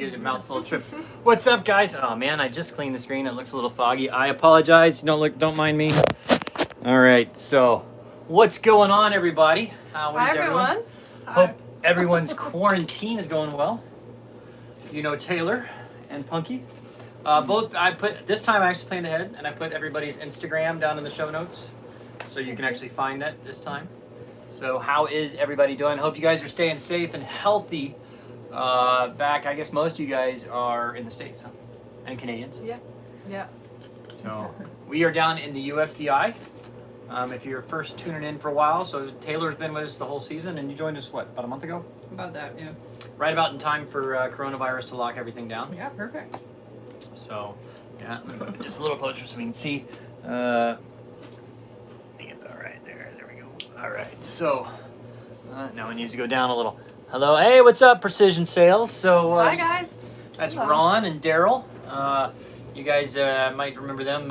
Get a mouthful of trip. What's up, guys? Oh man, I just cleaned the screen. It looks a little foggy. I apologize. Don't mind me. All right. So, what's going on, everybody? Hi, everyone. Hope everyone's quarantine is going well. You know Taylor and Punky. Both I put this time. I actually planned ahead, and I put everybody's Instagram down in the show notes, so you can actually find that this time. So, how is everybody doing? Hope you guys are staying safe and healthy. Back, I guess most of you guys are in the States, huh? And Canadians. Yeah. So we are down in the USVI. If you're first tuning in for a while, so Taylor's been with us the whole season, and you joined us, what, about a month ago? About that, yeah. Right about in time for coronavirus to lock everything down. Yeah, perfect. So, yeah, I'm going to go just a little closer so we can see. I think it's all right there. There we go. All right, so now it needs to go down a little. Hello, hey, what's up, Precision Sales? So, Hi, guys. That's Hello. Ron and Daryl. You guys might remember them.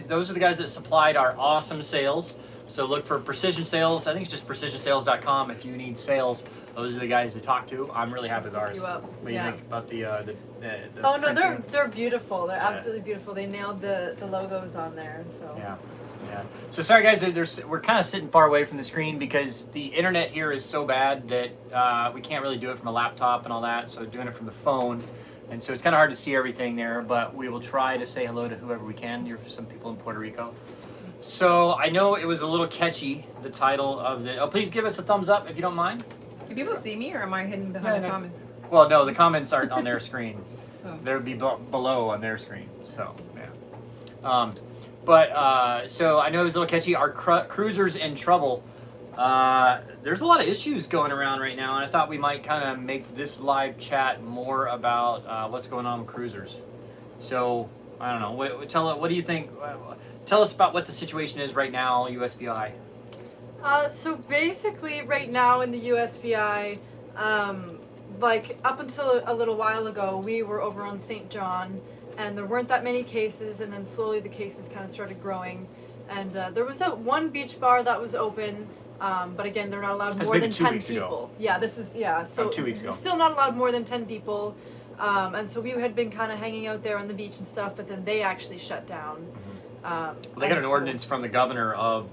Those are the guys that supplied our awesome sales. So look for Precision Sales. I think it's just precisionsales.com if you need sales. Those are the guys to talk to. I'm really happy with ours. What do you think about the Oh no, they're beautiful. They're absolutely beautiful. They nailed the logos on there. So yeah. So sorry guys, we're kind of sitting far away from the screen because the internet here is so bad that we can't really do it from a laptop and all that. So doing it from the phone, and so it's kind of hard to see everything there. But we will try to say hello to whoever we can. You're some people in Puerto Rico. So I know it was a little catchy, the title of the. Oh, please give us a thumbs up if you don't mind. Do people see me, or am I hidden behind the comments? Well, no, the comments aren't on their screen. Oh. They'll be below on their screen. So yeah. So I know it was a little catchy. Our cruiser's in trouble. There's a lot of issues going around right now, and I thought we might kind of make this live chat more about what's going on with cruisers. So I don't know. What do you think? Tell us about what the situation is right now, USVI. So basically, right now in the USVI, like up until a little while ago, we were over on St. John. And there weren't that many cases, and then slowly the cases kind of started growing. And there was one beach bar that was open, but again, they're not allowed more than 10 people. Ago. Yeah, this was, yeah. So 2 weeks ago. Still not allowed more than 10 people. And so we had been kind of hanging out there on the beach and stuff, but then they actually shut down. Well, they got an ordinance from the governor of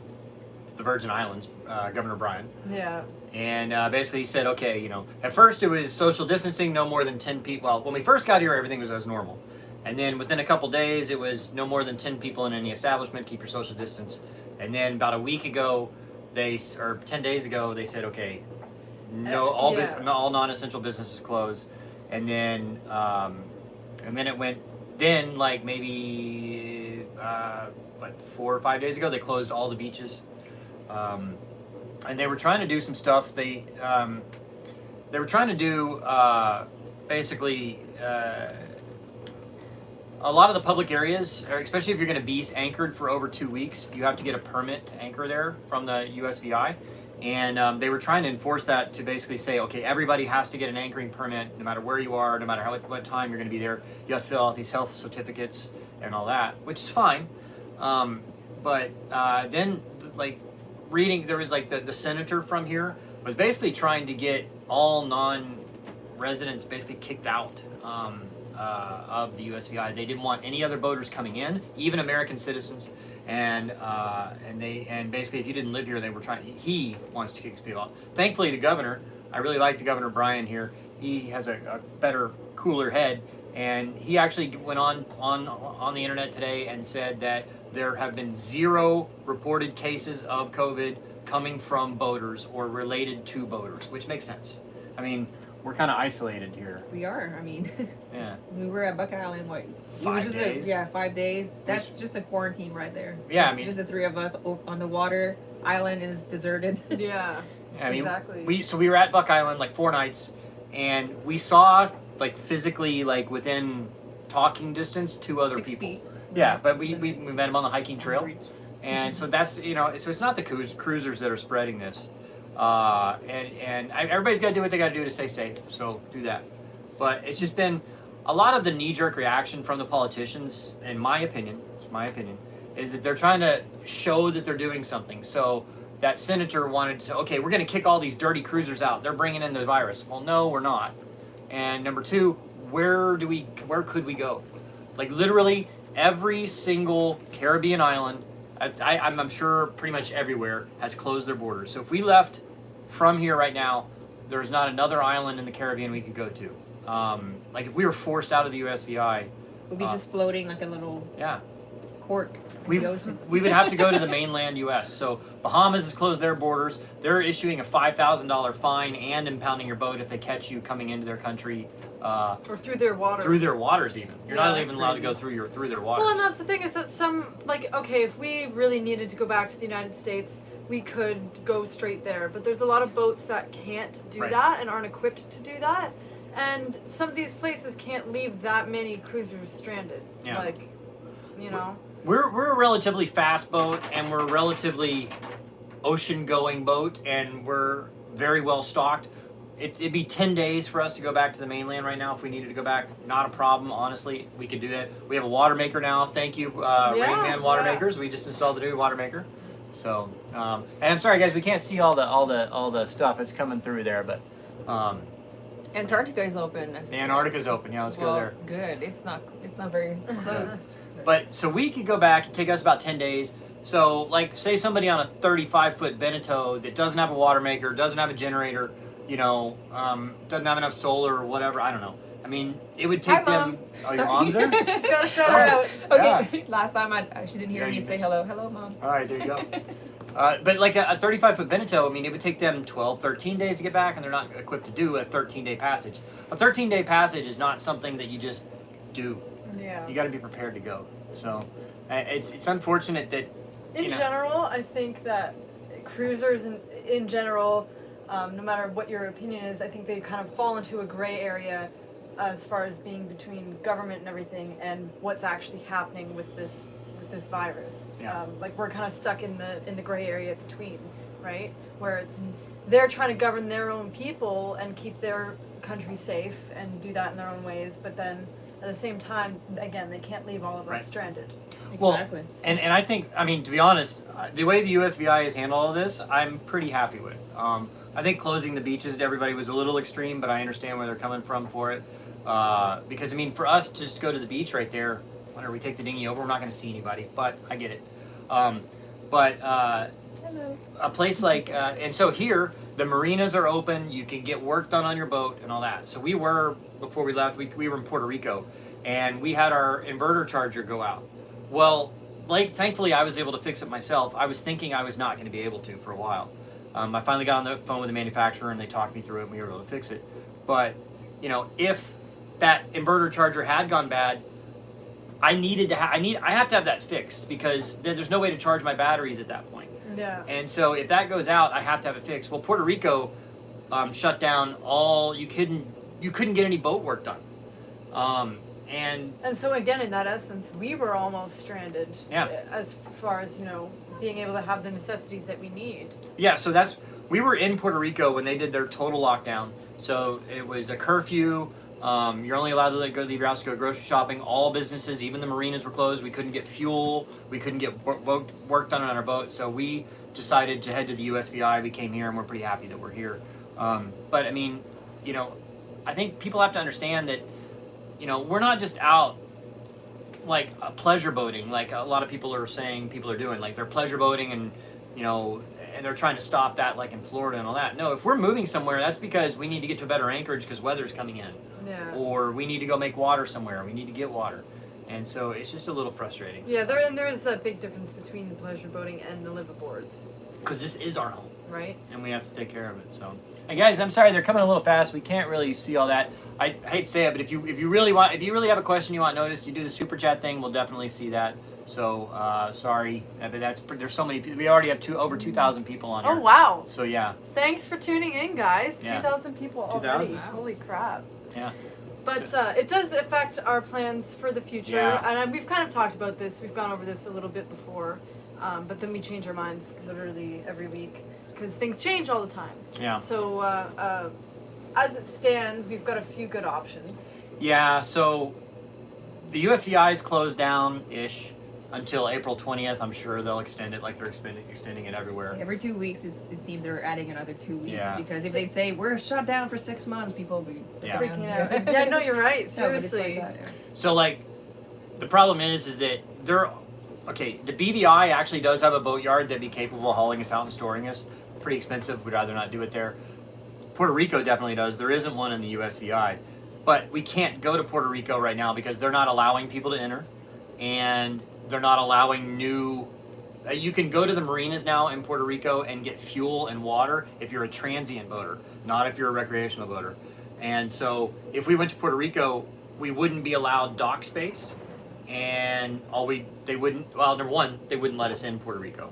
the Virgin Islands, Governor Bryan. Yeah. And basically he said, okay, at first it was social distancing, no more than 10 people. Well, when we first got here, everything was as normal. And then within a couple days, it was no more than 10 people in any establishment, keep your social distance. And then about a week ago, 10 days ago, they said, okay, all non-essential businesses closed. And then it went, like maybe, 4 or 5 days ago, they closed all the beaches. And they were trying to do some stuff. They were trying to do, basically, a lot of the public areas, especially if you're going to be anchored for over 2 weeks, you have to get a permit to anchor there from the USVI. And they were trying to enforce that to basically say, okay, everybody has to get an anchoring permit no matter where you are, no matter what time you're going to be there. You have to fill out these health certificates and all that, which is fine. But then, like, reading, there was like the senator from here was basically trying to get all non-residents basically kicked out. Of the USVI. They didn't want any other boaters coming in, even American citizens, and basically if you didn't live here, he wants to kick people out. Thankfully, the governor, I really like the Governor Bryan here. He has a better, cooler head, and he actually went on the internet today and said that there have been 0 reported cases of COVID coming from boaters or related to boaters, which makes sense. I mean, we're kind of isolated here. We are. I mean, yeah. We were at Buck Island, 5 days? 5 days. That's just a quarantine right there. Yeah, just the 3 of us on the water. Island is deserted. Yeah. I mean, exactly. We were at Buck Island like 4 nights, and we saw like physically like within talking distance 2 other 6 people. feet. Yeah, but we met them on the hiking trail, and so that's so it's not the cruisers that are spreading this. Everybody's got to do what they got to do to stay safe, so do that. But it's just been a lot of the knee-jerk reaction from the politicians, in my opinion, is that they're trying to show that they're doing something. So that senator wanted to, okay, we're going to kick all these dirty cruisers out. They're bringing in the virus. Well, no, we're not. And number 2, where could we go? Like literally every single Caribbean island, I'm sure pretty much everywhere has closed their borders. So if we left from here right now, there's not another island in the Caribbean we could go to. Like if we were forced out of the USVI, We'd be just floating like a little cork in the ocean. we would have to go to the mainland U.S. So Bahamas has closed their borders. They're issuing a $5,000 fine and impounding your boat if they catch you coming into their country. Or through their waters. Through their waters, even. You're not even allowed to go crazy. through their waters. Well, and that's the thing is that okay, if we really needed to go back to the United States, we could go straight there. But there's a lot of boats that can't do that and aren't equipped to do that. And some of these places can't leave that many cruisers stranded. Yeah. Like, you know. We're a relatively fast boat, and we're a relatively ocean-going boat, and we're very well stocked. It'd be 10 days for us to go back to the mainland right now if we needed to go back. Not a problem, honestly. We could do that. We have a water maker now. Thank you, Rainman Water Makers. We just installed the new water maker. So, and I'm sorry, guys, we can't see all the stuff. It's coming through there, but Antarctica is open. Antarctica's open. Yeah, let's go there. Good. It's not very close. But so we could go back. It'd take us about 10 days. So, like, say somebody on a 35-foot Beneteau that doesn't have a water maker, doesn't have a generator, doesn't have enough solar or whatever. I don't know. I mean, it would take them. Mom. Oh, your mom's there? She's got to shout her out. Okay. Last time she didn't hear Yeah, me you say missed- hello. Hello, Mom. All right, there you go. But like a 35-foot Beneteau, I mean, it would take them 12, 13 days to get back, and they're not equipped to do a 13-day passage. A 13-day passage is not something that you just do. Yeah. You got to be prepared to go. So it's unfortunate that. In general, I think that cruisers in general, no matter what your opinion is, I think they kind of fall into a gray area as far as being between government and everything and what's actually happening with this virus. Yeah. Like we're kind of stuck in the gray area between, right? Where it's they're trying to govern their own people and keep their country safe and do that in their own ways, but then at the same time, again, they can't leave all of us stranded. Exactly. Well, and I think, I mean, to be honest, the way the USVI has handled all this, I'm pretty happy with. I think closing the beaches to everybody was a little extreme, but I understand where they're coming from for it. Because, I mean, for us just to go to the beach right there, whenever we take the dinghy over, we're not going to see anybody, but I get it. Hello. A place like, and so here, the marinas are open, you can get work done on your boat and all that. So before we left, we were in Puerto Rico, and we had our inverter charger go out. Well, thankfully I was able to fix it myself. I was thinking I was not going to be able to for a while. I finally got on the phone with the manufacturer, and they talked me through it, and we were able to fix it. But, if that inverter charger had gone bad, I have to have that fixed, because there's no way to charge my batteries at that point. Yeah. And so if that goes out, I have to have it fixed. Well, Puerto Rico shut down you couldn't get any boat work done. And so again, in that essence, we were almost stranded. Yeah. As far as being able to have the necessities that we need. yeah, so we were in Puerto Rico when they did their total lockdown. So it was a curfew. You're only allowed to leave your house to go grocery shopping. All businesses, even the marinas, were closed. We couldn't get fuel. We couldn't get work done on our boat. So we decided to head to the USVI. We came here, and we're pretty happy that we're here. But I mean, I think people have to understand that, we're not just out like pleasure boating, like a lot of people are saying people are doing. Like they're pleasure boating and, and they're trying to stop that, like in Florida and all that. No, if we're moving somewhere, that's because we need to get to a better anchorage because weather's coming in. Yeah. Or we need to go make water somewhere. We need to get water. And so it's just a little frustrating. Yeah, there is a big difference between the pleasure boating and the liveaboards. Because this is our home. Right. And we have to take care of it. So, and guys, I'm sorry they're coming a little fast. We can't really see all that. I hate to say it, but if you really have a question you want noticed, you do the super chat thing. We'll definitely see that. So sorry, but there's so many people. We already have over 2,000 people on here. Oh wow! So yeah. Thanks for tuning in, guys. Yeah. 2,000 people already. 2,000? Holy crap! Yeah. But it does affect our plans for the future, Yeah. and we've kind of talked about this. We've gone over this a little bit before, but then we change our minds literally every week because things change all the time. Yeah. So as it stands, we've got a few good options. Yeah. So the USVI is closed down ish. until April 20th. I'm sure they'll extend it like they're extending it everywhere. Every 2 weeks, it seems they're adding another 2 weeks. Yeah. Because if they say we're shut down for 6 months, people will be Yeah. Freaking out. Yeah, no, you're right. No, but it's Seriously. like that, yeah. So like, the problem is that they're okay. The BVI actually does have a boatyard that'd be capable of hauling us out and storing us. Pretty expensive. We'd rather not do it there. Puerto Rico definitely does. There isn't one in the USVI, but we can't go to Puerto Rico right now because they're not allowing people to enter, and they're not allowing new. You can go to the marinas now in Puerto Rico and get fuel and water if you're a transient boater, not if you're a recreational boater. And so if we went to Puerto Rico, we wouldn't be allowed dock space, and they wouldn't. Well, number one, they wouldn't let us in Puerto Rico.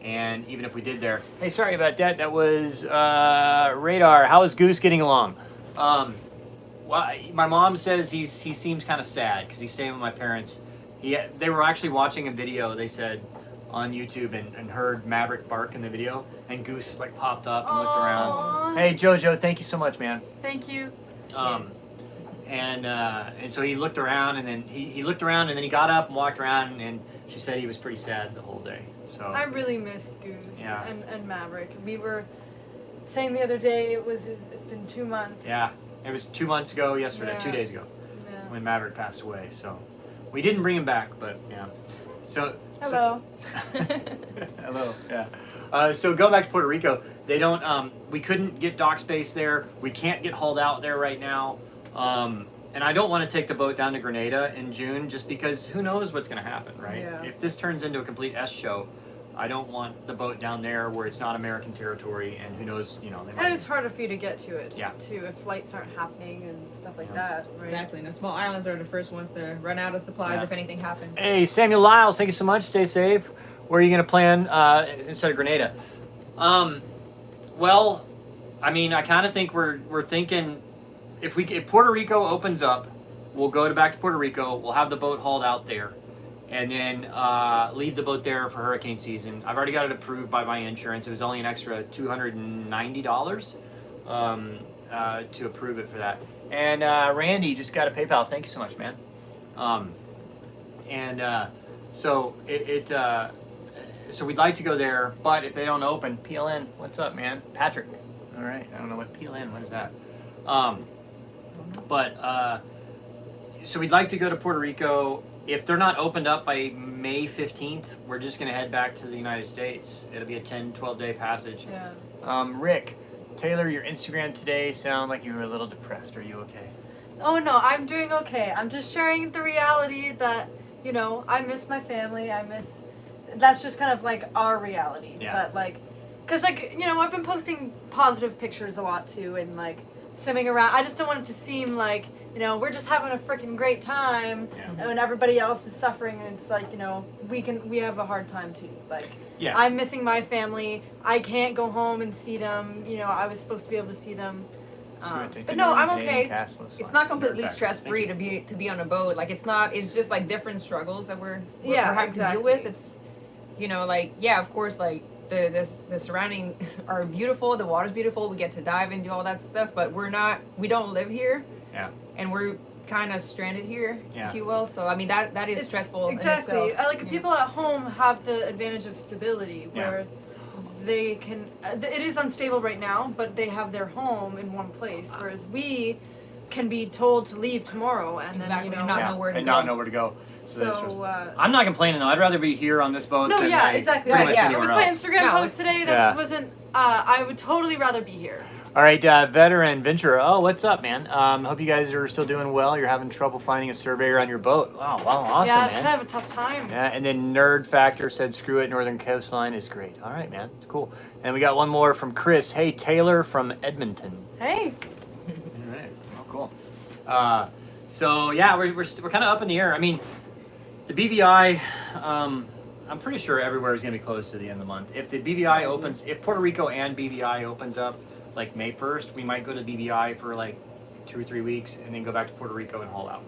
And even if we did there, hey, sorry about that. That was Radar. How is Goose getting along? Well, my mom says he seems kind of sad because he's staying with my parents. They were actually watching a video, they said, on YouTube and heard Maverick bark in the video, and Goose like popped up and looked around. Hey, Jojo, thank you so much, man. Thank you. And so he looked around, and then he looked around, and then he got up and walked around, and she said he was pretty sad the whole day. So I really miss Goose Yeah. and Maverick. We were saying the other day it's been 2 months. yeah, it was 2 months ago yesterday, Yeah. 2 days ago, Yeah. when Maverick passed away. So we didn't bring him back, but yeah. So Hello. hello. Yeah. So going back to Puerto Rico, they don't. We couldn't get dock space there. We can't get hauled out there right now. And I don't want to take the boat down to Grenada in June just because who knows what's going to happen, right? Yeah. If this turns into a complete S show, I don't want the boat down there where it's not American territory, and who knows, they might. And it's harder for you to get to it, Yeah. too, if flights aren't happening and stuff like Yeah. that, right? Exactly. And the small islands are the first ones to run out of supplies Yeah. if anything happens. Hey, Samuel Lyles, thank you so much. Stay safe. Where are you going to plan instead of Grenada? Well, I mean, I kind of think we're thinking if Puerto Rico opens up, we'll go back to Puerto Rico. We'll have the boat hauled out there, and then leave the boat there for hurricane season. I've already got it approved by my insurance. It was only an extra $290 to approve it for that. And Randy just got a PayPal. Thank you so much, man. So so we'd like to go there, but if they don't open, PLN, what's up, man? Patrick. All right, I don't know what PLN. What is that? So we'd like to go to Puerto Rico. If they're not opened up by May 15th, we're just going to head back to the United States. It'll be a 10, 12-day passage. Yeah. Rick, Taylor, your Instagram today sound like you were a little depressed. Are you okay? Oh, no, I'm doing okay. I'm just sharing the reality that, I miss my family. That's just kind of like our reality. Yeah. But like, because like, I've been posting positive pictures a lot too, and like swimming around. I just don't want it to seem like, we're just having a freaking great time, Yeah. and everybody else is suffering, and it's like, we have a hard time too. Like, Yeah. I'm missing my family. I can't go home and see them. I was supposed to be able to see them. But no, I'm okay. It's not completely stress free to be on a boat. Like it's not. It's just like different struggles that we're having to deal with. It's of course, like the surrounding are beautiful. The water's beautiful. We get to dive and do all that stuff. But we don't live here. Yeah. And we're kind of stranded here, Yeah. if you will. So I mean that is It's stressful. Exactly. In itself. Like people at home have the advantage of stability, where they can. It is unstable right now, but they have their home in one place, whereas we can be told to leave tomorrow and Exactly. then And not know where to and go. not know where to go. So I'm not complaining though. I'd rather be here on this boat no, than yeah, like, exactly. pretty Right, much yeah. anywhere With my else. Instagram No, post today, that wasn't. I would totally rather be here. All right, veteran Ventura. Oh, what's up, man? Hope you guys are still doing well. You're having trouble finding a surveyor on your boat. Wow, awesome, Yeah, it's man. kind of a tough time. Yeah, and then Nerd Factor said, "Screw it, Northern Coastline is great." All right, man, it's cool. And we got one more from Chris. Hey, Taylor from Edmonton. Hey. All right, oh, cool. So yeah, we're kind of up in the air. I mean, the BVI. I'm pretty sure everywhere is going to be closed to the end of the month. If the BVI opens, if Puerto Rico and BVI opens up like May 1st, we might go to BVI for like 2 or 3 weeks and then go back to Puerto Rico and haul out.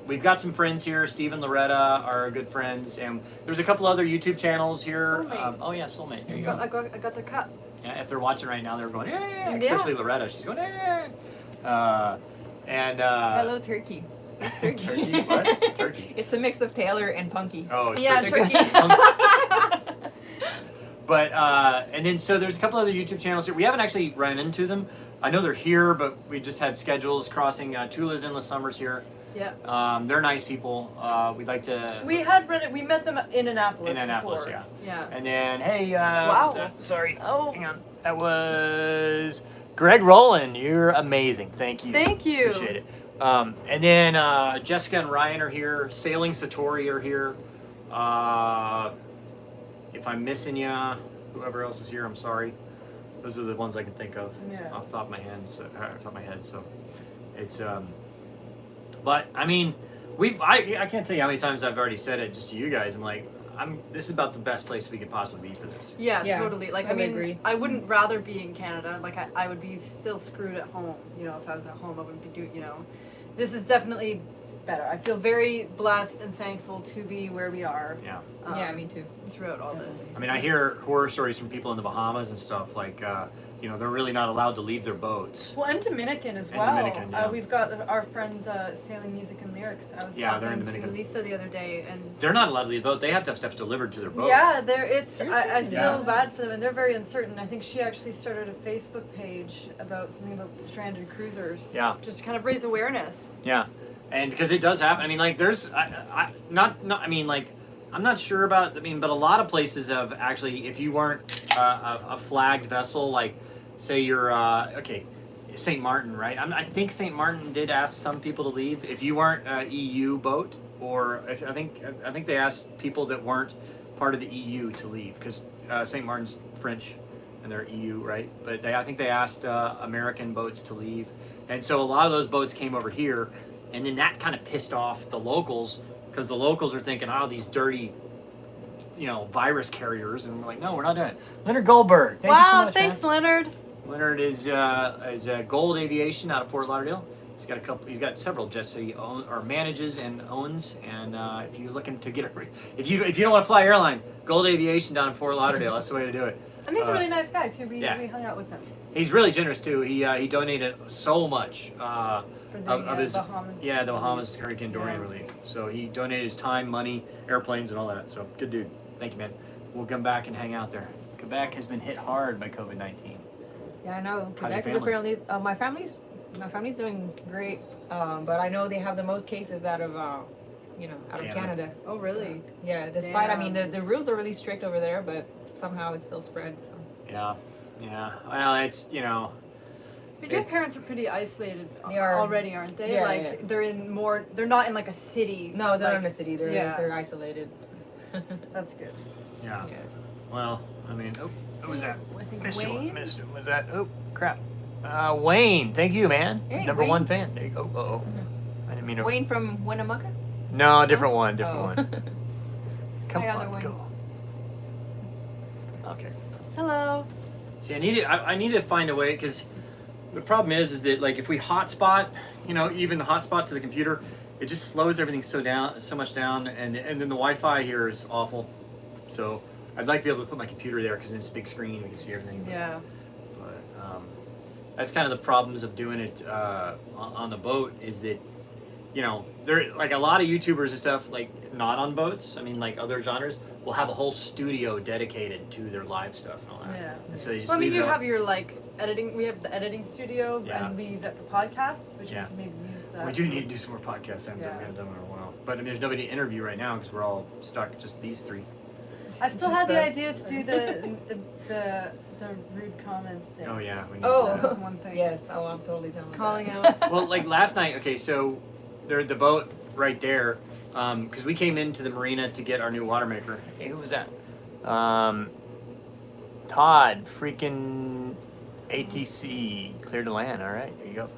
We've got some friends here. Steve and Loretta are good friends, and there's a couple other YouTube channels here. Soulmate. Oh yeah, Soulmate. There you I go. got the cup. Yeah, if they're watching right now, they're going, yeah, Yeah. especially Loretta. She's going, yeah. Hello, Turkey. It's turkey. Turkey? What? Turkey. It's a mix of Taylor and Punky. Oh, Yeah, turkey. turkey. But and then so there's a couple other YouTube channels here. We haven't actually run into them. I know they're here, but we just had schedules crossing. Tula's Endless Summers here. Yeah. They're nice people. We'd like to. We met them in Annapolis. In Annapolis, before. yeah. Yeah. And then hey, Wow. sorry. Oh. Hang on. That was Greg Rowland. You're amazing. Thank you. Thank you. Appreciate it. And then Jessica and Ryan are here. Sailing Satori are here. If I'm missing ya, whoever else is here, I'm sorry. Those are the ones I can think of off the top of my head. So it's but I mean, I can't tell you how many times I've already said it just to you guys. I'm like, this is about the best place we could possibly be for this. Yeah, Yeah, totally. Like, I would agree. I wouldn't rather be in Canada. Like, I would be still screwed at home. You know, if I was at home, I wouldn't be doing, you know. This is definitely better. I feel very blessed and thankful to be where we are. Yeah. Yeah, me too. Throughout all this. I mean, I hear horror stories from people in the Bahamas and stuff. Like, you know, they're really not allowed to leave their boats. Well, and Dominican as And well. Dominican, yeah. We've got our friends Sailing Music and Lyrics. I was Yeah, they're talking in to Dominican. Lisa the other day, and They're not allowed to leave the boat. They have to have stuff delivered to their boat. yeah, I feel Yeah. bad for them, and they're very uncertain. I think she actually started a Facebook page about something about stranded cruisers. Yeah. Just to kind of raise awareness. Yeah, and because it does happen. I mean, like, there's, I mean, like, I'm not sure about. I mean, but a lot of places have actually, if you weren't a flagged vessel, like, say you're okay, St. Martin, right? I think St. Martin did ask some people to leave if you weren't a EU boat, or if, I think they asked people that weren't part of the EU to leave because St. Martin's French and they're EU, right? But I think they asked American boats to leave, and so a lot of those boats came over here, and then that kind of pissed off the locals because the locals are thinking, oh, these dirty, you know, virus carriers, and we're like, no, we're not doing it. Leonard Goldberg, thank you so much, Thanks, man. Leonard. Leonard is Gold Aviation out of Fort Lauderdale. He's got several jets that he manages and owns. And if you're looking to get if you don't want to fly airline, Gold Aviation down in Fort Lauderdale. That's the way to do it. And he's a really nice guy too. We hung out with him. He's really generous too. He donated so much For the of his Bahamas. the Bahamas Hurricane Dorian Yeah. relief. So he donated his time, money, airplanes, and all that. So good dude. Thank you, man. We'll come back and hang out there. Quebec has been hit hard by COVID-19. Yeah, I know. How's your Quebec is family? apparently my family's doing great, but I know they have the most cases out of out of Yeah. Canada. Oh, really? Yeah, despite I Damn. mean the rules are really strict over there, but somehow it's still spread. So. Yeah. Well, it's But your parents are pretty isolated They are. already, aren't they? Yeah, like yeah. they're not in like a city. No, they're like, not in the city. They're isolated. That's good. Yeah. Yeah. Well, I mean, who was that? I think Missed Wayne. one. Missed it. Was that? Oh, crap. Wayne, thank you, man. Hey, Number Wayne. one fan. There you go. Uh-oh. I didn't mean to. Wayne from Winnemucca. No, different one. Oh. One. Come Hi, other on, Wayne. go. Okay. Hello. See, I need to find a way because the problem is that like if we hotspot, even the hotspot to the computer, it just slows everything so much down, and then the Wi-Fi here is awful. So I'd like to be able to put my computer there because it's a big screen, we can see everything. Yeah. But that's kind of the problems of doing it on the boat is that, there like a lot of YouTubers and stuff like not on boats. I mean, like other genres will have a whole studio dedicated to their live stuff and all that. Yeah. And so they just Well, I mean, leave you it up. have your like editing. We have the editing studio, Yeah. and we use that for podcasts, which Yeah. we can maybe use that. We do need to do some more podcasts. We Yeah. haven't done one in a while. But I mean, there's nobody to interview right now because we're all stuck just these three. I still Just had the us. idea to do the rude comments thing. Oh yeah. We need Oh. That's one thing. Yes, I'm totally done with Calling that. out. Well, like last night. Okay, so the boat right there, because we came into the marina to get our new water maker. Hey, who was that? Todd, freaking ATC, clear to land. All right, there you go.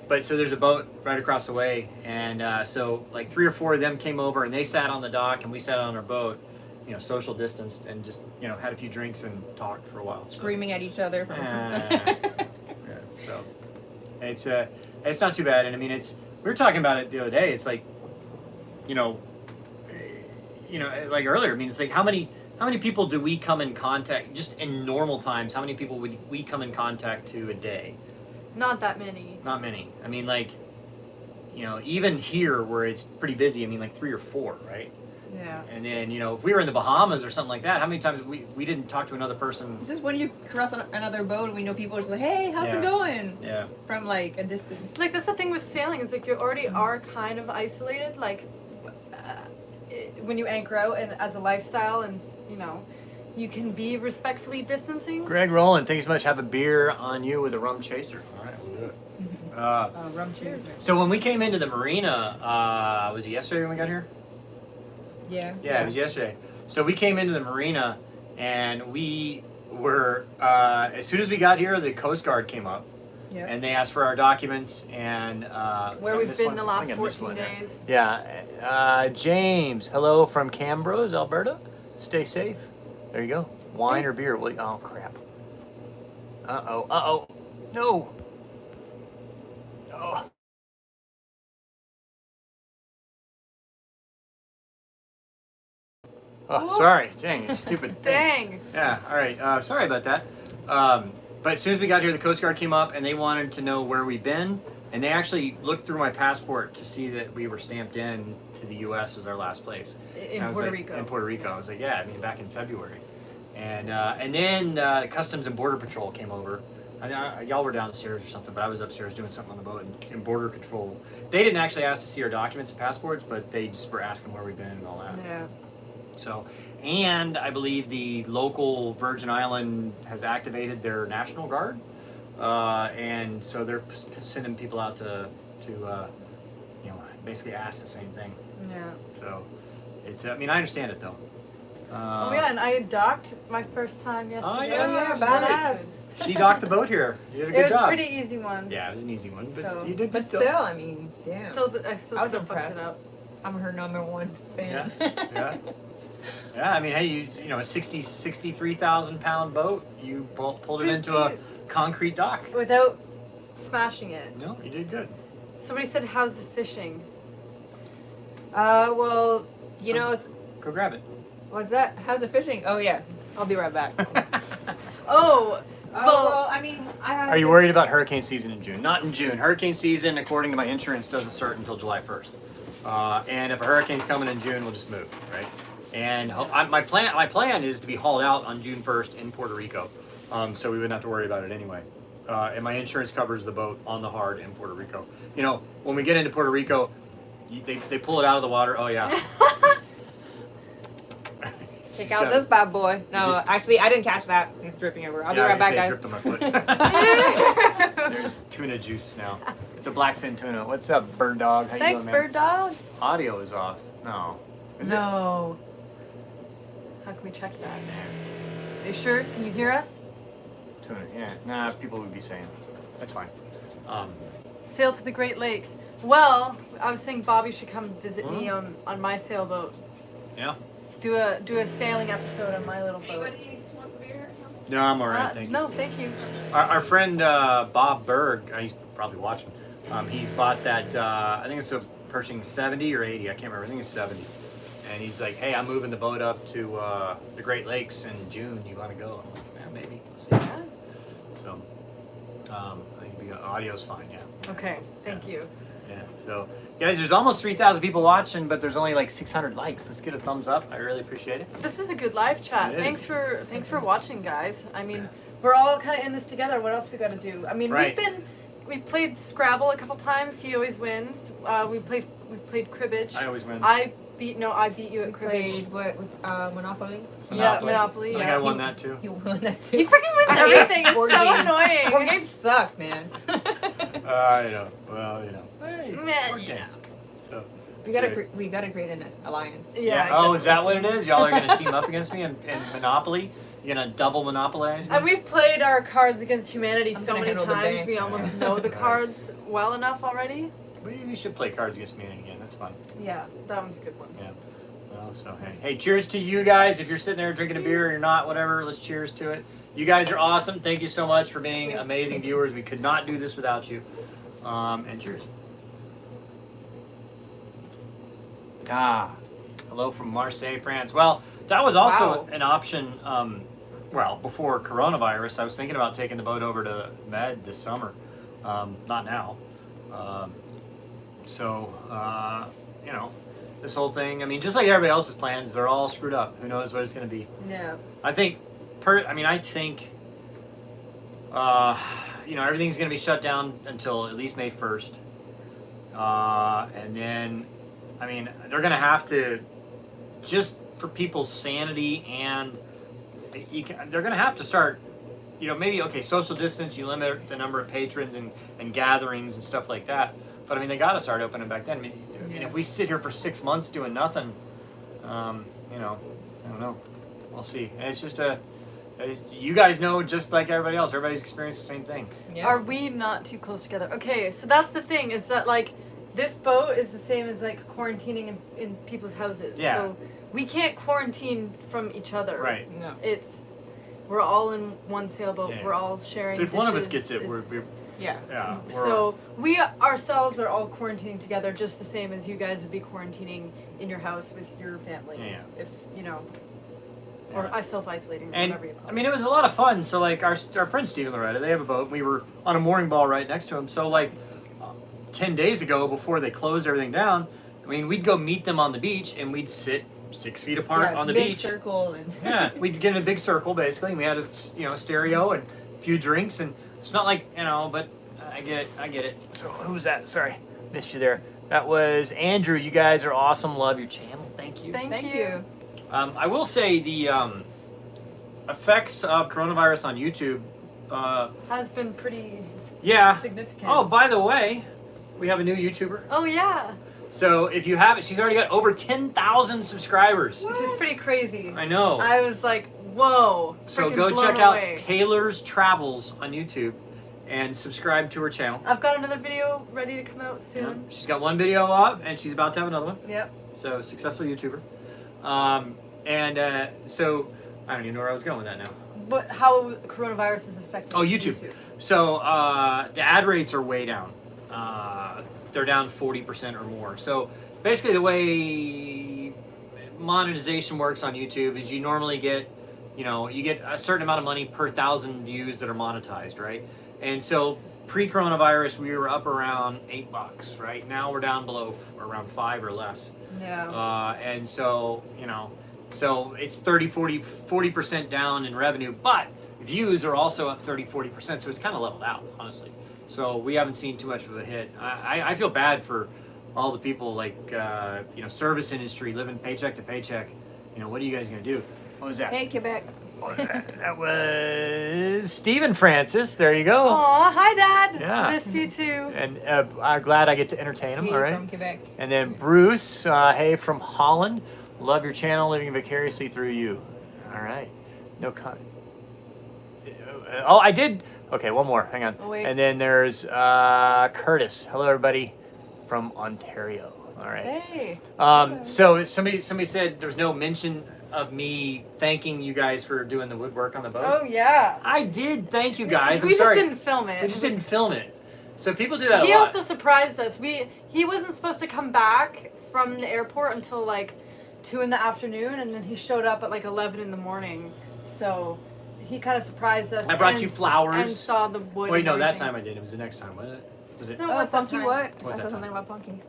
But so there's a boat right across the way, and so like 3 or 4 of them came over, and they sat on the dock, and we sat on our boat, social distanced, and just had a few drinks and talked for a while. So. Screaming at each other. Yeah, so it's not too bad, and I mean we were talking about it the other day. It's like, like earlier. I mean, it's like how many people do we come in contact just in normal times? How many people would we come in contact to a day? Not that many. Not many. I mean, like, you know, even here where it's pretty busy, I mean, like 3 or 4, right? Yeah. And then, you know, if we were in the Bahamas or something like that, how many times we didn't talk to another person? It's just when you cross another boat and we know people are just like, hey, how's it going? Yeah. From like a distance. Like that's the thing with sailing is like you already are kind of isolated, like when you anchor out and as a lifestyle, and you know, you can be respectfully distancing. Greg Rowland, thank you so much. Have a beer on you with a rum chaser. All right, we'll do it. Rum chaser. So when we came into the marina, was it yesterday when we got here? Yeah. Yeah, it was yesterday. So we came into the marina, and we were as soon as we got here, the Coast Guard came up, and they asked for our documents and where we've been the last 14 days. Yeah, James, hello from Cambrose, Alberta. Stay safe. There you go. Wine or beer? Oh crap. No. Oh. Oh, sorry. Dang, you stupid thing. Dang. Yeah, all right. Sorry about that. But as soon as we got here, the Coast Guard came up and they wanted to know where we've been. And they actually looked through my passport to see that we were stamped in to the U.S. as our last place. In Puerto Rico. In Puerto Rico. I was like, yeah, I mean, back in February. And then Customs and Border Patrol came over. Y'all were downstairs or something, but I was upstairs doing something on the boat. And Border Control, they didn't actually ask to see our documents and passports, but they just were asking where we've been and all that. Yeah. So, and I believe the local Virgin Island has activated their National Guard, and so they're sending people out to you know, basically ask the same thing. Yeah. So, it's I mean, I understand it though. Oh yeah, and I docked my first time yesterday. Oh yeah, badass. She docked the boat here. You did a good It was job. a pretty easy one. Yeah, it was an easy one, but So- you did But good. still, I mean, damn. I still I was fucked impressed. it up. I'm her #1 fan. Yeah. Yeah, I mean, hey, you know, a 63,000 pound boat, you pulled it into a concrete dock. Without smashing it. No, you did good. Somebody said, "How's the fishing?" Well, you know, it's, Go grab it. what's that? How's the fishing? Oh yeah, I'll be right back. Oh, Well, I mean, Are you worried about hurricane season in June? Not in June. Hurricane season, according to my insurance, doesn't start until July 1st. And if a hurricane's coming in June, we'll just move, right? And my plan is to be hauled out on June 1st in Puerto Rico, so we wouldn't have to worry about it anyway. And my insurance covers the boat on the hard in Puerto Rico. You know, when we get into Puerto Rico, they pull it out of the water. Oh yeah. Check out this bad boy. No, actually, I didn't catch that. It's dripping everywhere. I'll be right back, guys. It dripped on my foot. There's tuna juice now. It's a blackfin tuna. What's up, bird dog? How you thanks, doing, man? bird dog. Audio is off. No. Is No. How can we check that? Are you sure? Can you hear us? it? Tuna. Yeah. Nah, people would be saying. That's fine. Sail to the Great Lakes. Well, I was saying Bobby should come visit me on my sailboat. Yeah. Do a sailing episode on my little boat. Anybody wants a beer? No, I'm all right. Thank you. No, thank you. Our friend Bob Berg, he's probably watching. He's bought that. I think it's a Pershing 70 or 80. I can't remember. I think it's 70. And he's like, "Hey, I'm moving the boat up to the Great Lakes in June. You want to go?" I'm like, "Man, maybe." We'll see. Yeah. So, I think the audio's fine. Yeah. Okay, thank you. Yeah. So, guys, there's almost 3,000 people watching, but there's only like 600 likes. Let's get a thumbs up. I really appreciate it. This is a good live chat. It is. Thanks for watching, guys. I mean, we're all kind of in this together. What else we got to do? I mean, Right. we played Scrabble a couple times. He always wins. We've played cribbage. I always win. I beat you at cribbage. Played what? Monopoly. Yeah, Monopoly. I think Yeah. I won that too. You won that too. He freaking wins I hate everything. It's board so games. annoying. Board games suck, man. I know. Well, you know. Hey, Man, board you games. So. we gotta create an alliance. Yeah. Oh, is that what it is? Y'all are gonna team up against me in Monopoly? You're gonna double monopolize me? And we've played our Cards Against Humanity I'm so gonna many handle the times. bank. We almost know the cards well enough already. We should play Cards Against Humanity again. That's fun. Yeah, that one's a good one. Yeah. Well, so hey, cheers to you guys. If you're sitting there drinking a beer or you're not, whatever, let's cheers to it. You guys are awesome. Thank you so much for being Cheers. amazing viewers. We could not do this without you. And cheers. Hello from Marseille, France. Well, that was also Wow. an option. Well, before coronavirus, I was thinking about taking the boat over to Med this summer. Not now. So, you know, this whole thing, I mean, just like everybody else's plans, they're all screwed up. Who knows what it's going to be? Yeah. I think, you know, everything's going to be shut down until at least May 1st. And then, I mean, they're going to have to, just for people's sanity, and they're going to have to start, you know, maybe, okay, social distance, you limit the number of patrons and gatherings and stuff like that. But I mean, they got to start opening back then. I mean, if we sit here for 6 months doing nothing, you know, I don't know. We'll see. And it's just you guys know, just like everybody else, everybody's experienced the same thing. Yeah. Are we not too close together? Okay, so that's the thing. Is that like this boat is the same as like quarantining in people's houses. Yeah. So we can't quarantine from each other. Right. No. We're all in one sailboat. Yeah. We're all sharing. If one of us dishes. gets it, we're Yeah. So we ourselves are all quarantining together, just the same as you guys would be quarantining in your house with your family. Yeah. If you know, or self-isolating, And whatever you call it. I mean, it was a lot of fun. So like our friend Steve and Loretta, they have a boat. We were on a mooring ball right next to them. So like 10 days ago, before they closed everything down, I mean, we'd go meet them on the beach and we'd sit 6 feet apart on the big beach. Circle and Yeah, we'd get in a big circle basically. And we had a stereo and a few drinks, and it's not like, you know, but I get it. So who was that? Sorry, missed you there. That was Andrew. You guys are awesome. Love your channel. Thank you. Thank you. I will say the effects of coronavirus on YouTube. Has been pretty Yeah. significant. Oh, by the way, we have a new YouTuber. Oh yeah. So if you haven't, she's already got over 10,000 subscribers. Which is pretty crazy. I know. I was like, whoa. So freaking go blown check out away. Taylor's Travels on YouTube and subscribe to her channel. I've got another video ready to come out soon. She's got one video up, and she's about to have another one. Yep. So successful YouTuber. So I don't even know where I was going with that now. But how coronavirus is affecting YouTube. So the ad rates are way down. They're down 40% or more. So basically the way monetization works on YouTube is you normally get, you get a certain amount of money per 1,000 views that are monetized, right? And so pre-coronavirus, we were up around $8, right? Now we're down below around 5 or less. Yeah. And so, so it's 40% down in revenue, but views are also up 40%. So it's kind of leveled out, honestly. So we haven't seen too much of a hit. I feel bad for all the people like, service industry living paycheck to paycheck. What are you guys going to do? What was that? Hey, Quebec. What was that? That was Stephen Francis. There you go. Aw, hi, Dad. Yeah. Miss you too. And I'm glad I get to entertain him. Hey, all right. from Quebec. And then Bruce, hey from Holland. Love your channel, living vicariously through you. All right. No con. Oh, I did. Okay, one more. Hang on. Oh, wait. And then there's Curtis. Hello, everybody from Ontario. All right. Hey. So somebody said there was no mention of me thanking you guys for doing the woodwork on the boat. Oh yeah. I did thank you guys. We I'm sorry. just didn't film it. We just didn't film it. So people do that He a lot. also surprised us. He wasn't supposed to come back from the airport until like 2 in the afternoon, and then he showed up at like 11 in the morning. So he kind of surprised us. I brought and you flowers. and saw the wood. Wait, and no, that everything. time I did. It was the next time, wasn't it? Was it? No. Oh, what's that Punky time? what? What's I that said something time? about Punky.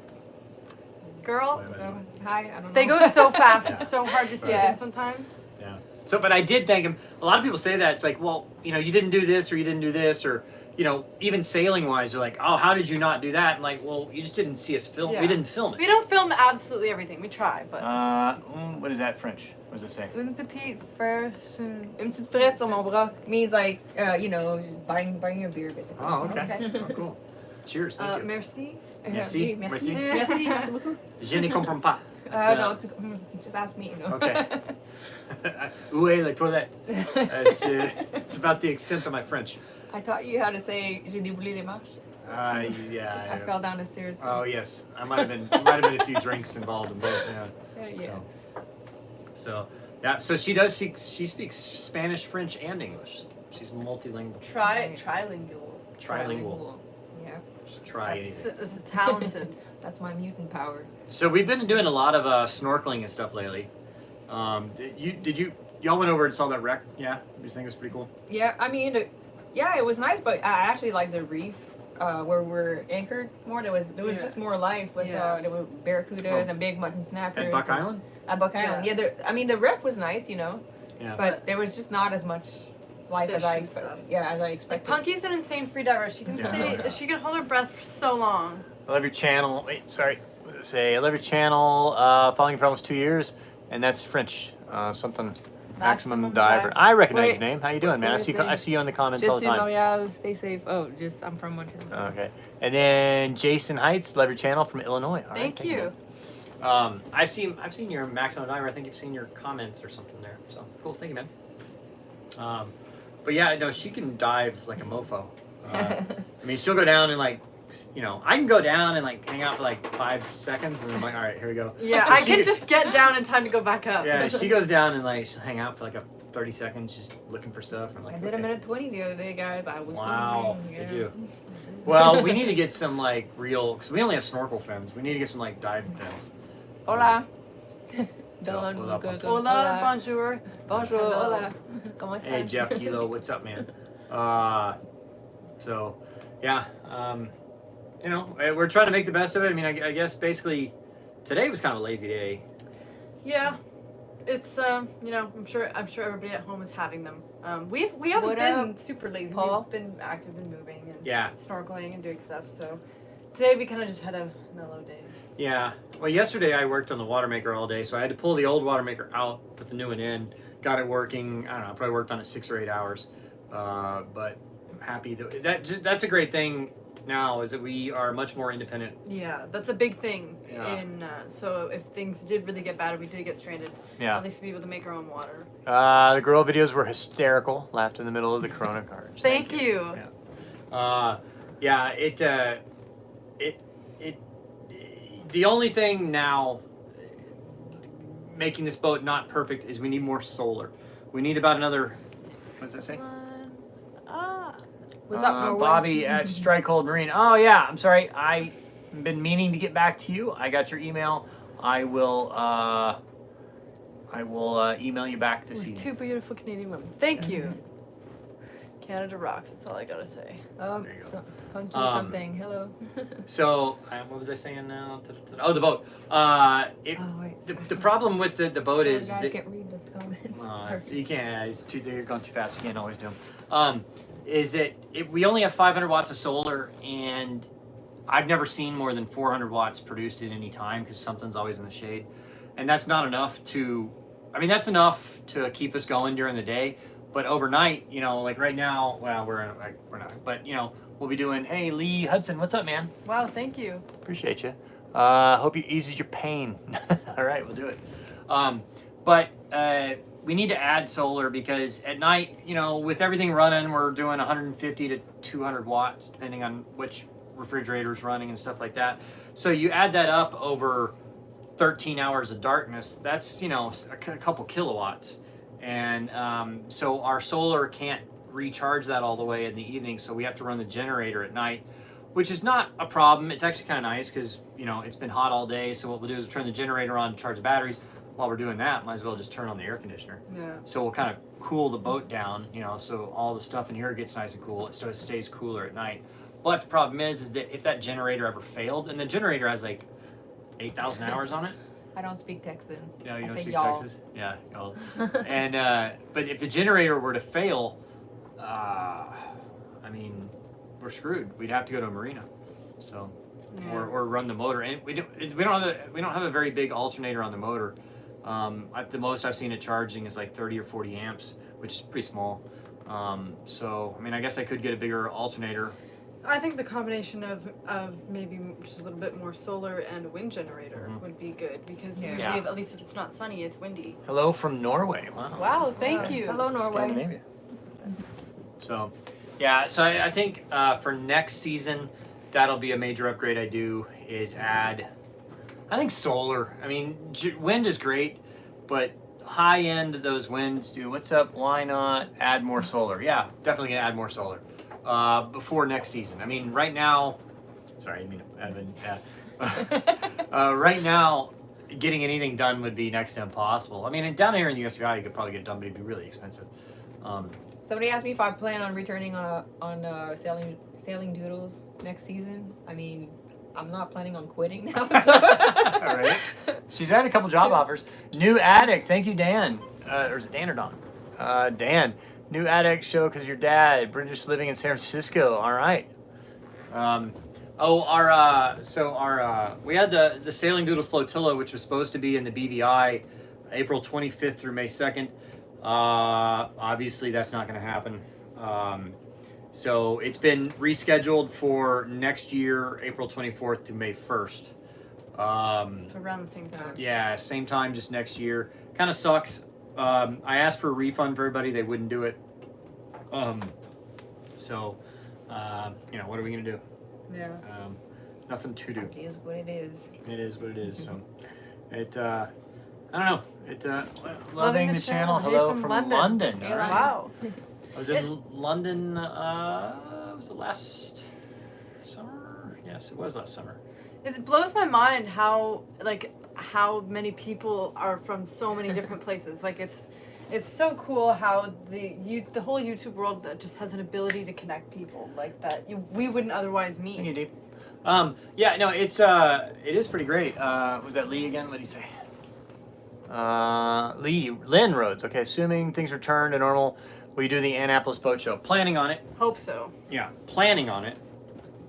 Girl. Wait, was it? Hi, I don't know. They go so fast. Yeah. It's so hard to see Yeah. them sometimes. Yeah. So, but I did thank him. A lot of people say that. It's like, well, you didn't do this, or you didn't do this, or, even sailing wise, they're like, oh, how did you not do that? I'm like, well, you just didn't see us film. Yeah. We didn't film it. We don't film absolutely everything. We try, but. What is that French? What does it say? Une petite frère. Une petite frette sur mon bras means like, buying a beer basically. Oh, okay. Okay. Oh, cool. Cheers. Thank you. Merci. Merci. Merci. Merci. Merci. Merci beaucoup. Je ne comprends pas. No, just ask me. No. Okay. Où est la toilette? It's about the extent of my French. I taught you how to say j'ai déboulé les marches. Yeah. I fell down the stairs. Oh yes, I might have been a few drinks involved in both. Yeah. Yeah. So yeah. So she speaks Spanish, French, and English. She's multilingual. Trilingual. Trilingual. Yeah. She'll try anything. It's talented. That's my mutant power. So we've been doing a lot of snorkeling and stuff lately. Y'all went over and saw that wreck? Yeah. You think it was pretty cool? Yeah, I mean, it was nice, but I actually like the reef where we're anchored more. There was just more life with there were barracudas and big mutton snappers. At Buck Island? At Buck Island, yeah. The rep was nice, Yeah. But there was just not as much life as I expected. Yeah, as I expected. Like Punky's an insane free diver. She can she can hold her breath for so long. I love your channel. Wait, sorry. I love your channel. Following you for almost 2 years, and that's French. Something. Maximum Diver. I recognize your name. How you doing, man? I see you in the comments all the time. Loyal, stay safe. Oh, I'm from Montreal. Okay. And then Jason Heights, love your channel from Illinois. All Thank you. I've seen your Maximum Diver. I think you've seen your comments or something there. So cool. Thank you, man. But yeah, no, she can dive like a mofo. I mean, she'll go down and like, I can go down and like hang out for like 5 seconds, and I'm like, all right, here we go. Yeah, I can just get down in time to go back up. Yeah, she goes down and like she'll hang out for like 30 seconds, just looking for stuff. I'm like, I did a minute 20 the other day, guys. I was wondering, did you? Well, we need to get some like real, because we only have snorkel fins. We need to get some like diving fins. Hola. Hola, bonjour. Bonjour, hola. ¿Cómo estás? Hey, Jeff Kilo, what's up, man? So, yeah, we're trying to make the best of it. I mean, I guess basically today was kind of a lazy day. Yeah, it's I'm sure everybody at home is having them. We haven't been super lazy. Paul? We've been active and moving and snorkeling and doing stuff. So today we kind of just had a mellow day. Yeah. Well, yesterday I worked on the water maker all day, so I had to pull the old water maker out, put the new one in, got it working. I don't know, I probably worked on it 6 or 8 hours. But I'm happy that's a great thing now, is that we are much more independent. Yeah, that's a big thing. Yeah. So if things did really get bad, or we did get stranded, at least be able to make our own water. The girl videos were hysterical. Laughed in the middle of the Corona cards. Thank you. Yeah. The only thing now making this boat not perfect is we need more solar. We need about another. What does that say? What's up, Norway? Bobby at Strikehold Marine. Oh yeah, I'm sorry. I've been meaning to get back to you. I got your email. I will email you back this evening. 2 beautiful Canadian women. Thank you. Canada rocks. That's all I gotta say. There you go. Funky something. Hello. So, what was I saying now? Oh, the boat. The problem with the boat is guys can't read the comments. You can't. They're going too fast. You can't always do them. Is that we only have 500 watts of solar, and I've never seen more than 400 watts produced at any time because something's always in the shade, and that's not enough to. I mean, that's enough to keep us going during the day. But overnight, like right now, well, we're not. But we'll be doing. Hey, Lee Hudson, what's up, man? Wow, thank you. Appreciate you. Hope you eases your pain. All right, we'll do it. But we need to add solar because at night, with everything running, we're doing 150 to 200 watts, depending on which refrigerator's running and stuff like that. So you add that up over 13 hours of darkness. That's a couple kilowatts. And so our solar can't recharge that all the way in the evening, so we have to run the generator at night, which is not a problem. It's actually kind of nice because it's been hot all day, so what we'll do is we'll turn the generator on to charge the batteries. While we're doing that, might as well just turn on the air conditioner. Yeah. So we'll kind of cool the boat down, so all the stuff in here gets nice and cool, so it stays cooler at night. But the problem is that if that generator ever failed, and the generator has like 8,000 hours on it. I don't speak Texan. No, you don't speak y'all. Texas? Yeah, y'all. And, but if the generator were to fail, we're screwed. We'd have to go to a marina. So, or run the motor. And we don't have a very big alternator on the motor. At the most I've seen it charging is like 30 or 40 amps, which is pretty small. So, I guess I could get a bigger alternator. I think the combination of maybe just a little bit more solar and a wind generator would be good because usually, at least if it's not sunny, it's windy. Hello from Norway. Wow. Wow, thank you. Hello, Norway. Scandinavia. So, so I think for next season, that'll be a major upgrade I do is add, I think solar. Wind is great, but high end of those winds, what's up? Why not add more solar? Yeah, definitely gonna add more solar. Before next season. Right now, sorry, Evan. Right now, getting anything done would be next to impossible. Down here in the USVI, you could probably get it done, but it'd be really expensive. Somebody asked me if I plan on returning on sailing Doodles next season. I mean, I'm not planning on quitting now. So. All right. She's had a couple job offers. New addict. Thank you, Dan. Or is it Dan or Don? Dan. New addict show because your dad. British living in San Francisco. All right. We had the Sailing Doodles Flotilla, which was supposed to be in the BVI April 25th through May 2nd. Obviously, that's not going to happen. So it's been rescheduled for next year, April 24th to May 1st. So around the same time. Yeah, same time, just next year. Kind of sucks. I asked for a refund for everybody. They wouldn't do it. What are we going to do? Yeah. Nothing to do. It is what it is. It is what it is. So, I don't know. Loving the channel. Hey, Hello from from London. London. Hey, All right. Wow. I was in London. Was it last summer? Yes, it was last summer. It blows my mind how many people are from so many different places. Like it's so cool how the whole YouTube world that just has an ability to connect people like that we wouldn't otherwise meet. Thank you, Deep. It is pretty great. Was that Lee again? What did he say? Lynn Rhodes. Okay, assuming things return to normal, will you do the Annapolis Boat Show? Planning on it. Hope so. Yeah, planning on it.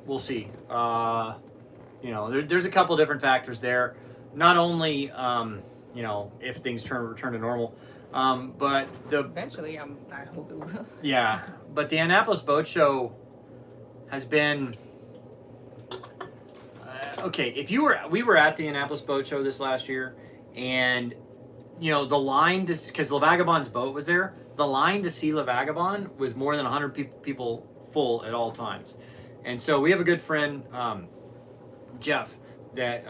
We'll see. There's a couple different factors there. Not only, if things return to normal, but Eventually, I hope it will. Yeah, but the Annapolis Boat Show has been okay. We were at the Annapolis Boat Show this last year, and the line because La Vagabond's boat was there. The line to see La Vagabond was more than 100 people full at all times, and so we have a good friend, Jeff, that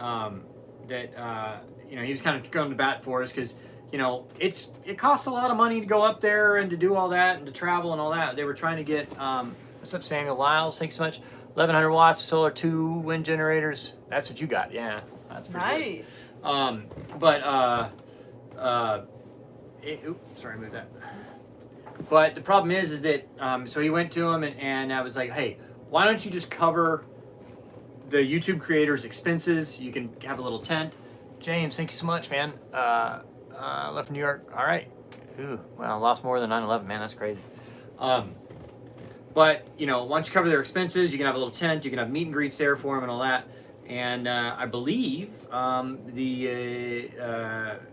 he was kind of going to bat for us because it costs a lot of money to go up there and to do all that and to travel and all that. They were trying to get what's up, Samuel Lyles? Thanks so much. 1,100 watts, solar, 2 wind generators. That's what you got. Yeah, that's pretty Nice. good. Sorry, I moved that. But the problem is that so he went to him and I was like, hey, why don't you just cover the YouTube creators' expenses? You can have a little tent. James, thank you so much, man. Left New York. All right. Ooh, well, I lost more than 9/11, man. That's crazy. But why don't you cover their expenses? You can have a little tent. You can have meet and greets there for them and all that. And I believe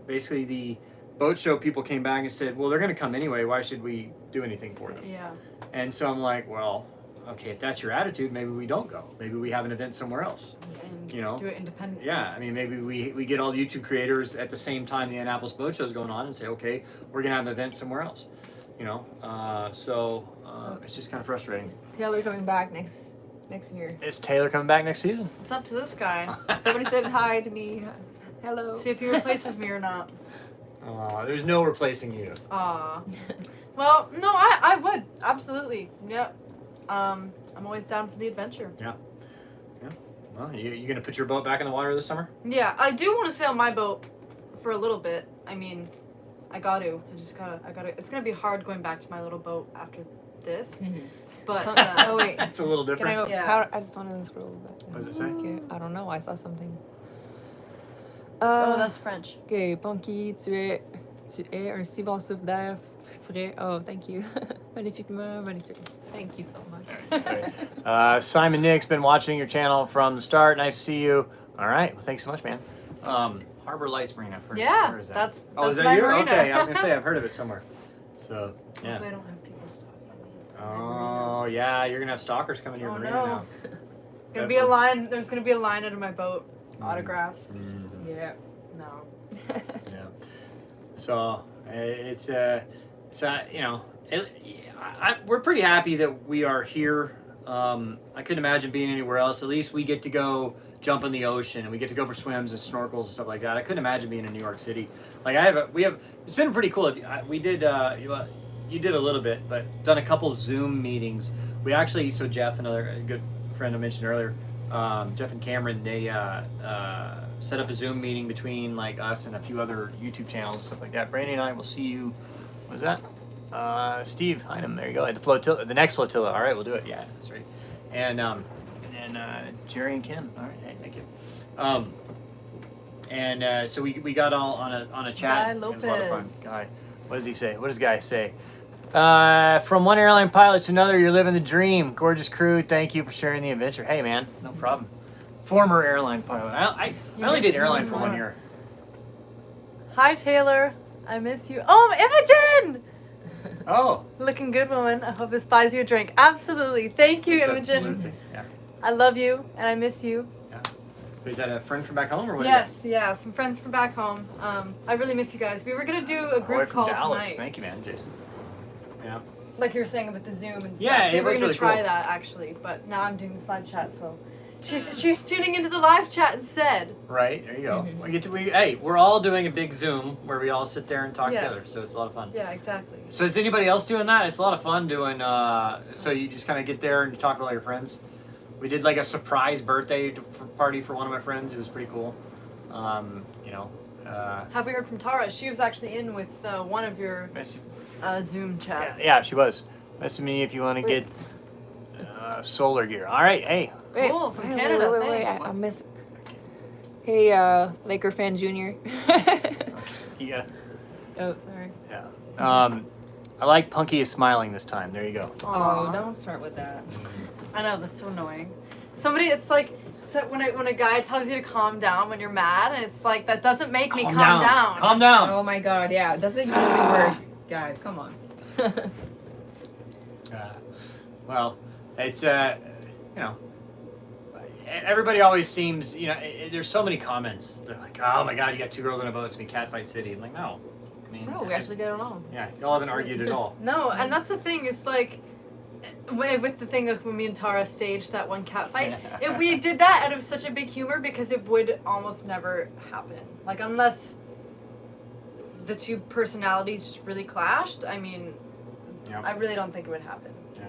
basically the boat show people came back and said, well, they're going to come anyway. Why should we do anything for them? Yeah. And so I'm like, well, okay, if that's your attitude, maybe we don't go. Maybe we have an event somewhere else. And do it independently. Yeah, I mean, maybe we get all the YouTube creators at the same time the Annapolis Boat Show is going on and say, okay, we're going to have an event somewhere else. It's just kind of frustrating. Taylor coming back next year. Is Taylor coming back next season? It's up to this guy. Somebody said hi to me. Hello. See if he replaces me or not. There's no replacing you. Aw. Well, no, I would. Absolutely. Yep. I'm always down for the adventure. Yeah. Well, you gonna put your boat back in the water this summer? Yeah, I do want to sail my boat for a little bit. I mean, I got to. I gotta. It's gonna be hard going back to my little boat after this. Mm-hmm. But Oh wait. It's a little Can I different. go? Yeah. I just wanted to scroll back. What does it say? Okay, I don't know. I saw something. oh, that's French. Okay, Punky, tu es un si bon souffle d'air frais. Oh, thank you. Magnifiquement, magnifique. Thank you so much. Sorry. Simon Nick's been watching your channel from the start. Nice to see you. All right. Well, thanks so much, man. Harbor Lights Marina. I've heard Yeah, where is that? that's Oh, is that my you? marina. Okay, I was gonna say I've heard of it somewhere. So yeah. Hopefully I don't have people stalking me. Oh yeah, you're gonna have stalkers coming to your Oh, marina no. now. Gonna be a line. There's gonna be a line out of my boat. Autographs. Mm. Yeah. No. Yeah. So we're pretty happy that we are here. I couldn't imagine being anywhere else. At least we get to go jump in the ocean and we get to go for swims and snorkels and stuff like that. I couldn't imagine being in New York City. Like it's been pretty cool. We did you did a little bit, but done a couple Zoom meetings. We actually, so Jeff, a good friend I mentioned earlier, Jeff and Cameron, they set up a Zoom meeting between like us and a few other YouTube channels and stuff like that. Brandy and I will see you. What is that? Steve Hynum. There you go. At the flotilla, the next flotilla. All right, we'll do it. Yeah, that's right. And then Jerry and Kim. All right, hey, thank you. So we got all on a chat. Guy It was a lot of fun. Lopez. Guy, what does he say? What does Guy say? From one airline pilot to another, you're living the dream. Gorgeous crew. Thank you for sharing the adventure. Hey, man, no problem. Former airline pilot. I only did airline for 1 year. Hi Taylor, I miss you. Oh, Imogen! Oh. Looking good, woman. I hope this buys you a drink. Absolutely. Thank you, Imogen. Yeah. I love you and I miss you. Yeah. Is that a friend from back home or what? Yes, yeah, some friends from back home. I really miss you guys. We were gonna do a group call Dallas. tonight. Thank you, man, Jason. Yeah. Like you were saying with the Zoom and stuff. Yeah, we it were was gonna really try cool. that actually, but now I'm doing this live chat, so she's tuning into the live chat instead. Right, there you go. Mm-hmm. Hey, we're all doing a big Zoom where we all sit there and talk Yes. together, so it's a lot of fun. Yeah, exactly. So is anybody else doing that? It's a lot of fun doing. So you just kind of get there and you talk to all your friends. We did like a surprise birthday party for one of my friends. It was pretty cool. You know. Have we heard from Tara? She was actually in with one of your Zoom chats. Yeah, she was. Message me if you want to get solar gear. All right, hey. Cool, from Canada, thanks. I miss. Hey, Laker fan Junior. You got. Oh, sorry. Yeah. I like Punky is smiling this time. There you go. Oh, don't start with that. I know, that's so annoying. It's like so when a guy tells you to calm down when you're mad, and it's like that doesn't make me calm down. Calm down. Oh my God, yeah, it doesn't usually work, guys. Come on. Well, it's you know, everybody always seems, you know, there's so many comments. They're like, oh my God, you got two girls on a boat. It's gonna be catfight city. I'm like, no. I mean, No, we actually get along. Yeah, y'all haven't argued at all. No, and that's the thing. It's like with the thing of when me and Tara staged that one cat fight, we did that out of such a big humor because it would almost never happen. Like unless the two personalities just really clashed. I mean, Yeah. I really don't think it would happen. Yeah.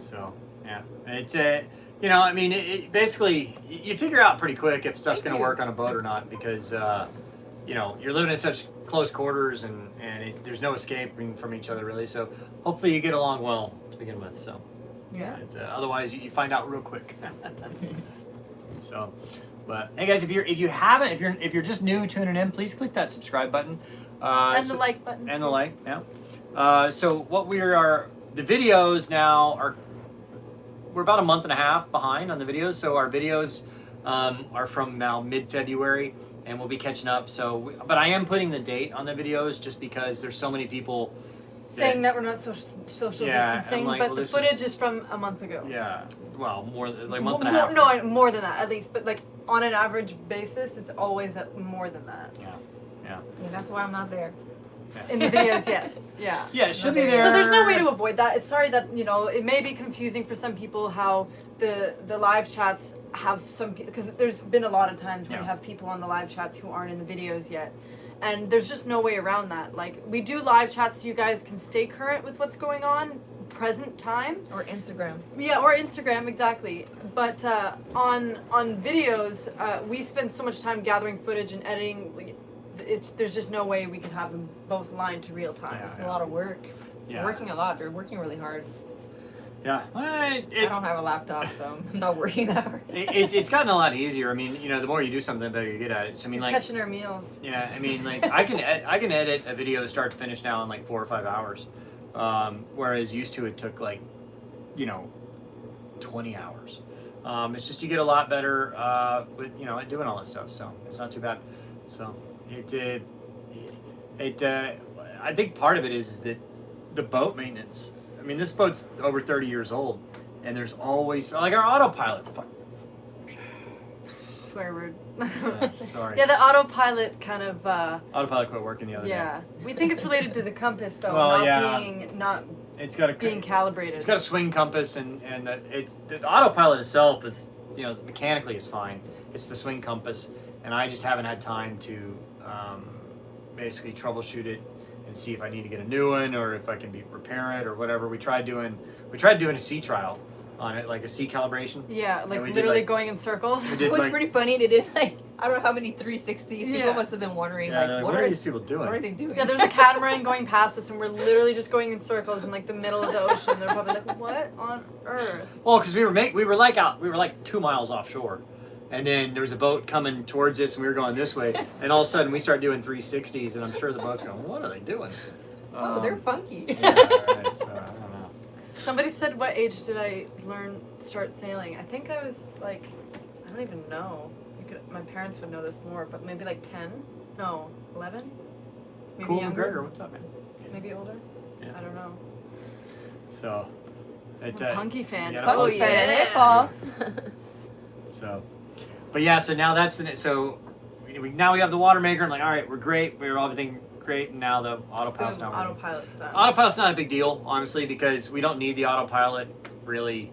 So yeah, it's you know, I mean, it basically you figure out pretty quick if stuff's going to work on a boat or not because you know, you're living in such close quarters and there's no escaping from each other really. So hopefully you get along well to begin with. So Yeah. otherwise you find out real quick. So, but hey guys, if you're just new tuning in, please click that subscribe button. And the like button. And the like, yeah. So what the videos now are, we're about a month and a half behind on the videos. So our videos are from now mid-February and we'll be catching up. So, but I am putting the date on the videos just because there's so many people saying that we're not social Yeah, distancing, I'm like, but well, the this footage is from a month ago. Yeah, well, more like a month and a half. No, more than that at least. But like on an average basis, it's always at more than that. Yeah. Yeah, that's why I'm not there. In the videos, yes. Yeah. Yeah, it should be there. So there's no way to avoid that. It's sorry that, you know, it may be confusing for some people how the live chats have some, because there's been a lot of times where we have people on the live chats who aren't in the videos yet. And there's just no way around that. Like, we do live chats so you guys can stay current with what's going on, present time. Or Instagram. Yeah, or Instagram, exactly. But on videos, we spend so much time gathering footage and editing. There's just no way we can have them both aligned to real time. It's a lot of work. Yeah. They're working a lot. They're working really hard. Yeah. I don't have a laptop, so I'm not working that hard. It's gotten a lot easier. I mean, you know, the more you do something, the better you get at it. So I mean, like catching our meals. Yeah, I mean, like I can edit a video start to finish now in like 4 or 5 hours, whereas used to it took like, you know, 20 hours. It's just you get a lot better with, you know, at doing all that stuff. So it's not too bad. So I think part of it is that the boat maintenance. I mean, this boat's over 30 years old, and there's always like our autopilot. Swear word. Sorry. Yeah, the autopilot kind of. Autopilot quit working the other day. Yeah, we think it's related to the compass though, Well, not It's got being calibrated. It's got a swing compass, and it's the autopilot itself is, you know, mechanically is fine. It's the swing compass, and I just haven't had time to basically troubleshoot it and see if I need to get a new one or if I can repair it or whatever. We tried doing a sea trial on it, like a sea calibration. Yeah, like we did, literally like- going in circles. We It did was like, pretty funny. They did like I don't know how many 360s. People Yeah. must have been wondering yeah, like, what are these people doing? what are they doing? Yeah, there's a catamaran going past us, and we're literally just going in circles in like the middle of the ocean. They're probably like, "What on earth?" Well, because we were like 2 miles offshore, and then there was a boat coming towards us, and we were going this way, and all of a sudden we start doing 360s, and I'm sure the boat's going, "What are they doing?" Oh, they're funky. Yeah, right, so I don't know. Somebody said, "What age did I start sailing?" I think I was like, I don't even know. My parents would know this more, but maybe like 10? No, 11? Maybe Cool, younger? McGregor, what's up, man? Maybe older? Yeah. I don't know. So, it's I'm a punky fan. yeah, Oh, punky yeah. fan, hey, Paul. So, but yeah, so now that's now we have the water maker. I'm like, all right, we're great. We're everything great, and now the autopilot's Boom, not. autopilot's done. Autopilot's not a big deal, honestly, because we don't need the autopilot really.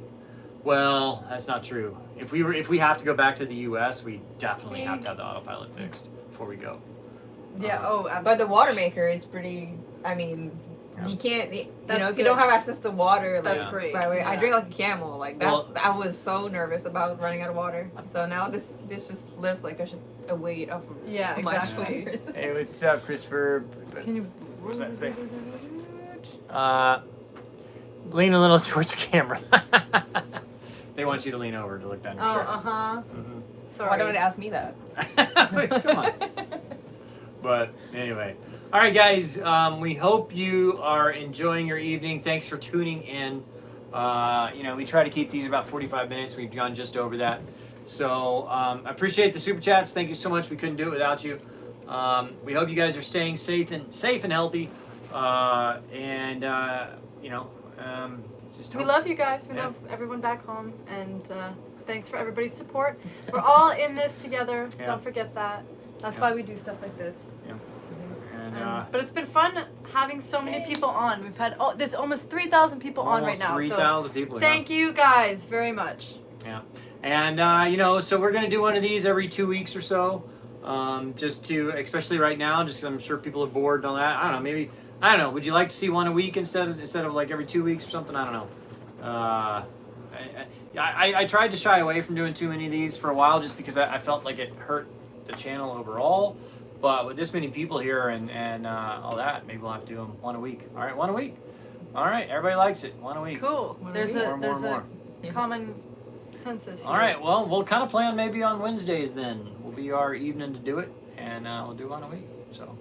Well, that's not true. If we have to go back to the U.S., we definitely have to have the autopilot fixed before we go. Yeah, oh, absolutely. But the water maker is pretty. I mean, Yeah. you can't. You That's know, if good. you don't have access to water, like, That's great. right away. I Yeah. drink like a camel. Like that's. Well- I was so nervous about running out of water. So now this just lifts like a weight off of Yeah, my exactly. shoulders. Hey, what's up, Christopher? Can you... What does that say? Lean a little towards the camera. They want you to lean over to look down your Oh, shirt. uh-huh. Mhm. Sorry. Why don't they ask me that? Come on. But anyway, all right, guys. We hope you are enjoying your evening. Thanks for tuning in. We try to keep these about 45 minutes. We've gone just over that. So I appreciate the super chats. Thank you so much. We couldn't do it without you. We hope you guys are staying safe and healthy. Just We hope- love you guys. We Yeah. love everyone back home. And thanks for everybody's support. We're all in this together. Yeah. Don't forget that. That's Yeah. why we do stuff like this. And But it's been fun having so many people on. We've had there's almost 3,000 people on right almost now. 3,000 people. So thank you guys very much. Yeah. And, so we're going to do one of these every 2 weeks or so. Just to, especially right now, just 'cause I'm sure people are bored and all that. I don't know, maybe, I don't know. Would you like to see one a week instead of like every 2 weeks or something? I don't know. I tried to shy away from doing too many of these for a while just because I felt like it hurt the channel overall. But with this many people here and all that, maybe we'll have to do them one a week. All right, one a week. All right, everybody likes it. One a week. Cool. More There's and a more, there's more, a common census. All right, well, we'll kind of plan maybe on Wednesdays then. Will be our evening to do it, and we'll do one a week. So,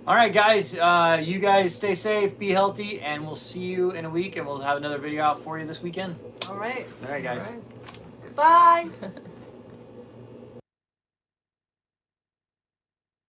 all right, guys, you guys stay safe, be healthy, and we'll see you in a week, and we'll have another video out for you this weekend. All right. All right, guys. All right. Bye.